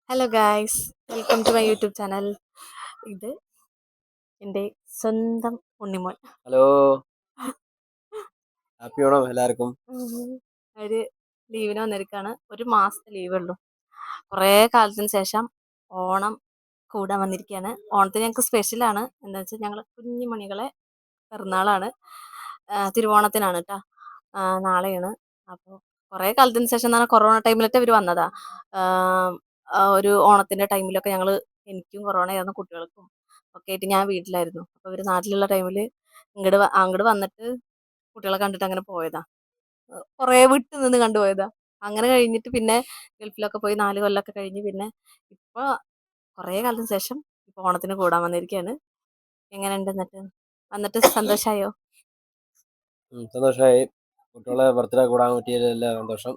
Hello guys, welcome to my YouTube channel. ഇത് എൻ്റെ സ്വന്തം ഉണ്ണിമോൻ. ഹലോ, ഹാപ്പി ഓണം എല്ലാവർക്കും. ഒരു ലീവിന് വന്നിരിക്കുകയാണ്. ഒരു മാസത്തെ ലീവുള്ളൂ. കുറേ കാലത്തിന് ശേഷം ഓണം കൂടാൻ വന്നിരിക്കുകയാണ്. ഓണത്തിന് ഞങ്ങൾക്ക് സ്പെഷ്യലാണ്. എന്താ വെച്ചാൽ ഞങ്ങൾ കുഞ്ഞുമണികളെ പിറന്നാളാണ്, തിരുവോണത്തിനാണ് കേട്ടോ. നാളെയാണ്. അപ്പോൾ കുറേ കാലത്തിന് ശേഷം എന്ന് പറഞ്ഞാൽ കൊറോണ ടൈമിലൊക്കെ ഇവർ വന്നതാ. ഒരു ഓണത്തിൻ്റെ ടൈമിലൊക്കെ എനിക്കും കൊറോണ ആയിരുന്നു, കുട്ടികൾക്കും ഒക്കെ ആയിട്ട് ഞാൻ വീട്ടിലായിരുന്നു. അപ്പോൾ ഇവർ നാട്ടിലുള്ള ടൈമിൽ അങ്ങോട്ട് വന്നിട്ട് കുട്ടികളെ കണ്ടിട്ട് അങ്ങനെ പോയതാ. കുറേ വിട്ട് നിന്ന് കണ്ടുപോയതാ. അങ്ങനെ കഴിഞ്ഞിട്ട് പിന്നെ ഗൾഫിലൊക്കെ പോയി 4 കൊല്ലമൊക്കെ കഴിഞ്ഞ് പിന്നെ ഇപ്പോൾ കുറേ കാലത്തിന് ശേഷം ഇപ്പോൾ ഓണത്തിന് കൂടാൻ വന്നിരിക്കുകയാണ്. എങ്ങനെയുണ്ട് വന്നിട്ട് സന്തോഷമായോ? സന്തോഷമായി. കുട്ടികളെ ബർത്ത്ഡേ കൂടാൻ പറ്റിയതിലെല്ലാം സന്തോഷം.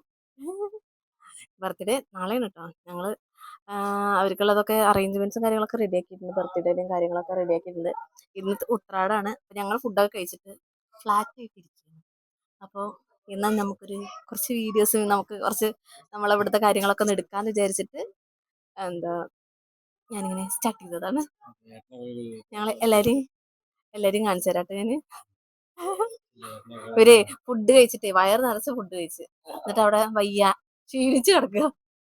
ബർത്ത്ഡേ നാളെയാണ് കേട്ടോ. ഞങ്ങൾ അവർക്കുള്ളതൊക്കെ അറേഞ്ച്മെന്റ്സും കാര്യങ്ങളൊക്കെ റെഡിയാക്കിയിട്ടുണ്ട്. ബർത്ത്ഡേയും കാര്യങ്ങളൊക്കെ റെഡിയാക്കിയിട്ടുണ്ട്. ഇന്നത്തെ ഉത്രാടാണ്. അപ്പം ഞങ്ങൾ ഫുഡൊക്കെ കഴിച്ചിട്ട് ഫ്ലാറ്റ് ആയിട്ടിരിക്കുകയാണ്. അപ്പോൾ എന്നാൽ നമുക്കൊരു കുറച്ച് വീഡിയോസ് കുറച്ച് നമ്മളവിടുത്തെ കാര്യങ്ങളൊക്കെ ഒന്ന് എടുക്കാമെന്ന് വിചാരിച്ചിട്ട് ഞാനിങ്ങനെ സ്റ്റാർട്ട് ചെയ്തതാണ്. ഞങ്ങൾ എല്ലാവരെയും കാണിച്ചു തരാട്ടെ. ഞാൻ ഇവര് ഫുഡ് കഴിച്ചിട്ടേ വയറ് നിറച്ച് ഫുഡ് കഴിച്ച് എന്നിട്ട് അവിടെ വയ്യ ക്ഷീണിച്ച് കിടക്കുക.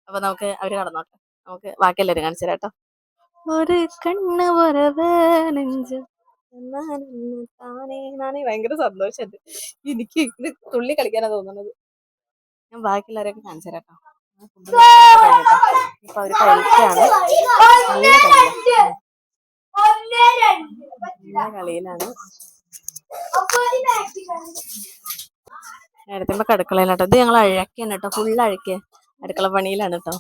അപ്പൊ നമുക്ക് അവര് കടന്നോട്ടെ, നമുക്ക് ബാക്കി എല്ലാവരും കാണിച്ചു തരാട്ടോ. ഒരു കണ്ണ് നെഞ്ച് ഭയങ്കര സന്തോഷമുണ്ട് എനിക്ക്. ഇത് തുള്ളി കളിക്കാനാ തോന്നുന്നത്. ഞാൻ ബാക്കി എല്ലാവരെയൊക്കെ കാണിച്ചു തരാട്ടോ. ഇപ്പൊ അവര് കഴിക്കാണ്. നല്ല കളിയിലാണ്. എടുത്തുമ്പോ അടുക്കളയിലാട്ടോ. ഇത് ഞങ്ങൾ അഴക്കാണ് കേട്ടോ, ഫുള്ള് അഴക്കിയ അടുക്കള പണിയിലാണ് കേട്ടോ.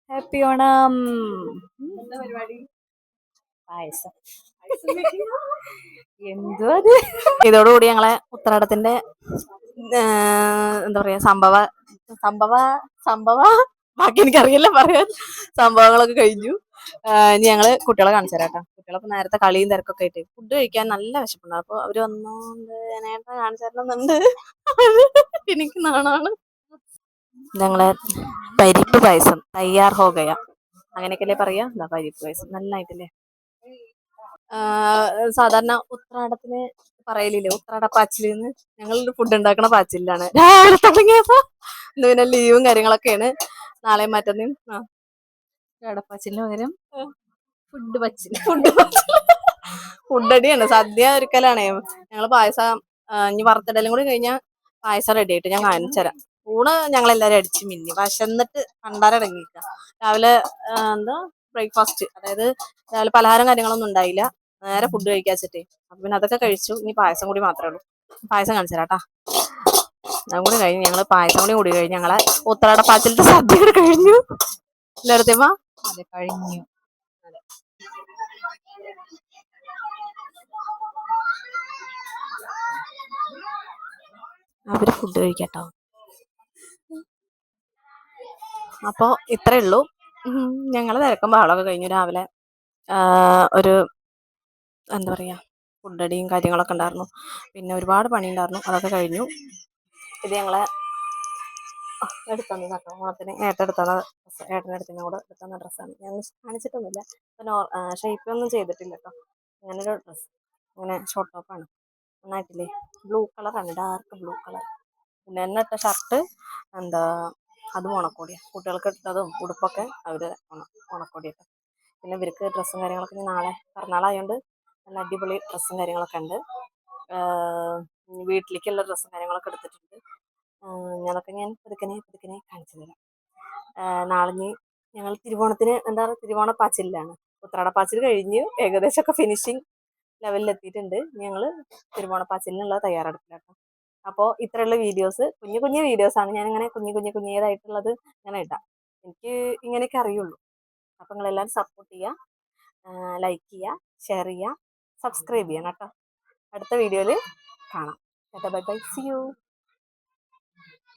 ഹാപ്പി ഓണം. എന്താ പരിപാടി? പായസം. എന്തോ അത്. ഇതോടുകൂടി ഞങ്ങളെ ഉത്രാടത്തിന്റെ എന്താ പറയാ സംഭവ ബാക്കി എനിക്കറിയില്ല പറയാൻ. സംഭവങ്ങളൊക്കെ കഴിഞ്ഞു. ഇനി ഞങ്ങള് കുട്ടികളെ കാണിച്ചു തരാം. കുട്ടികളൊക്കെ നേരത്തെ കളിയും തിരക്കൊക്കെ ആയിട്ട് ഫുഡ് കഴിക്കാൻ നല്ല വിശപ്പുണ്ട്. അപ്പൊ അവര് വന്നോണ്ട് നേരത്തെ കാണിച്ചു തരണമെന്നുണ്ട്. എനിക്ക് നാണാണ്. ഞങ്ങളെ പരിപ്പ് പായസം തയ്യാർ ഹോഗയ, അങ്ങനെയൊക്കെയല്ലേ പറയാ. പരിപ്പ് പായസം നന്നായിട്ടില്ലേ. സാധാരണ ഉത്രാടത്തിന് പറയലില്ലേ ഉത്രാടപ്പാച്ചിലിന്ന്. ഞങ്ങൾ ഫുഡ് ഉണ്ടാക്കണ പാച്ചിലാണ് രാവിലെ തുടങ്ങിയപ്പോ. ഇന്ന് പിന്നെ ലീവും കാര്യങ്ങളൊക്കെയാണ്. നാളെയും മറ്റന്നേയും ഉത്രാടപ്പാച്ചിലിന് പകരം ഫുഡടിയാണ്, സദ്യ ഒരുക്കലാണേ. ഞങ്ങള് പായസം ഇനി വറുത്തിടലും കൂടി കഴിഞ്ഞാൽ പായസം റെഡി ആയിട്ട് ഞാൻ കാണിച്ചു തരാം. ഊണ് ഞങ്ങളെല്ലാരും അടിച്ച് മിന്നി വിശന്നിട്ട് കണ്ടാരടങ്ങിക്ക. രാവിലെ ബ്രേക്ക്ഫാസ്റ്റ്, അതായത് രാവിലെ പലഹാരം കാര്യങ്ങളൊന്നും ഉണ്ടായില്ല. നേരെ ഫുഡ് കഴിക്കാച്ചിട്ടേ. അപ്പൊ പിന്നെ അതൊക്കെ കഴിച്ചു. ഇനി പായസം കൂടി മാത്രമേ ഉള്ളൂ. പായസം കാണിച്ചു തരാട്ടാ. അതും കൂടി കഴിഞ്ഞ് ഞങ്ങള് പായസം കൂടി കഴിഞ്ഞ് ഞങ്ങളെ ഉത്രാടപ്പാച്ചിലത്തെ സദ്യ കഴിഞ്ഞു. എല്ലായിടത്തേമാ അതെ കഴിഞ്ഞു. അവര് ഫുഡ് കഴിക്കട്ടോ. അപ്പോൾ ഇത്രയേ ഉള്ളൂ. ഞങ്ങൾ തിരക്കും ബഹളമൊക്കെ കഴിഞ്ഞു. രാവിലെ ഒരു എന്താ പറയുക ഫുഡടിയും കാര്യങ്ങളൊക്കെ ഉണ്ടായിരുന്നു. പിന്നെ ഒരുപാട് പണി ഉണ്ടായിരുന്നു, അതൊക്കെ കഴിഞ്ഞു. ഇത് ഞങ്ങളെ എടുത്തന്ന കേട്ടോ, ഓണത്തിന് ഏട്ടനെടുത്തന്ന ഡ്രസ്സ്, ഏട്ടനെടുത്തതിനും കൂടെ എടുത്തന്ന ഡ്രസ്സാണ്. ഞാൻ കാണിച്ചിട്ടൊന്നുമില്ല. ഷേപ്പൊന്നും ചെയ്തിട്ടില്ല കേട്ടോ. അങ്ങനൊരു ഡ്രസ്സ്, അങ്ങനെ ഷോർട്ട് ടോപ്പാണ്. നന്നായിട്ടില്ലേ, ബ്ലൂ കളറാണ്, ഡാർക്ക് ബ്ലൂ കളർ. പിന്നെ എന്നെ ഇട്ട ഷർട്ട് അതും ഓണക്കോടിയാണ്. കുട്ടികൾക്ക് ഇട്ടതും ഉടുപ്പൊക്കെ അവര് ഓണക്കോടിയൊക്കെ. പിന്നെ ഇവർക്ക് ഡ്രസ്സും കാര്യങ്ങളൊക്കെ നാളെ പിറന്നാളായതുകൊണ്ട് നല്ല അടിപൊളി ഡ്രസ്സും കാര്യങ്ങളൊക്കെ ഉണ്ട്. വീട്ടിലേക്കുള്ള ഡ്രസ്സും കാര്യങ്ങളൊക്കെ എടുത്തിട്ടുണ്ട്. അതൊക്കെ ഞാൻ പുതുക്കനെ കാണിച്ചു തരാം. നാളെ ഞങ്ങൾ തിരുവോണത്തിന് തിരുവോണപ്പാച്ചിലാണ്. ഉത്രാടപ്പാച്ചിൽ കഴിഞ്ഞ് ഏകദേശമൊക്കെ ഫിനിഷിങ് ലെവലിലെത്തിയിട്ടുണ്ട്. ഞങ്ങൾ തിരുവോണപ്പാച്ചിലിനുള്ള തയ്യാറെടുപ്പിലാണ്. അപ്പോൾ ഇത്രയുള്ള വീഡിയോസ്, കുഞ്ഞു വീഡിയോസാണ്. ഞാനിങ്ങനെ കുഞ്ഞതായിട്ടുള്ളത് ഇങ്ങനെ ഇടാം. എനിക്ക് ഇങ്ങനെയൊക്കെ അറിയുള്ളൂ. അപ്പം നിങ്ങളെല്ലാവരും സപ്പോർട്ട് ചെയ്യുക, ലൈക്ക് ചെയ്യുക, ഷെയർ ചെയ്യുക, സബ്സ്ക്രൈബ് ചെയ്യണം കേട്ടോ. അടുത്ത വീഡിയോയിൽ കാണാം. Bye bye, see U.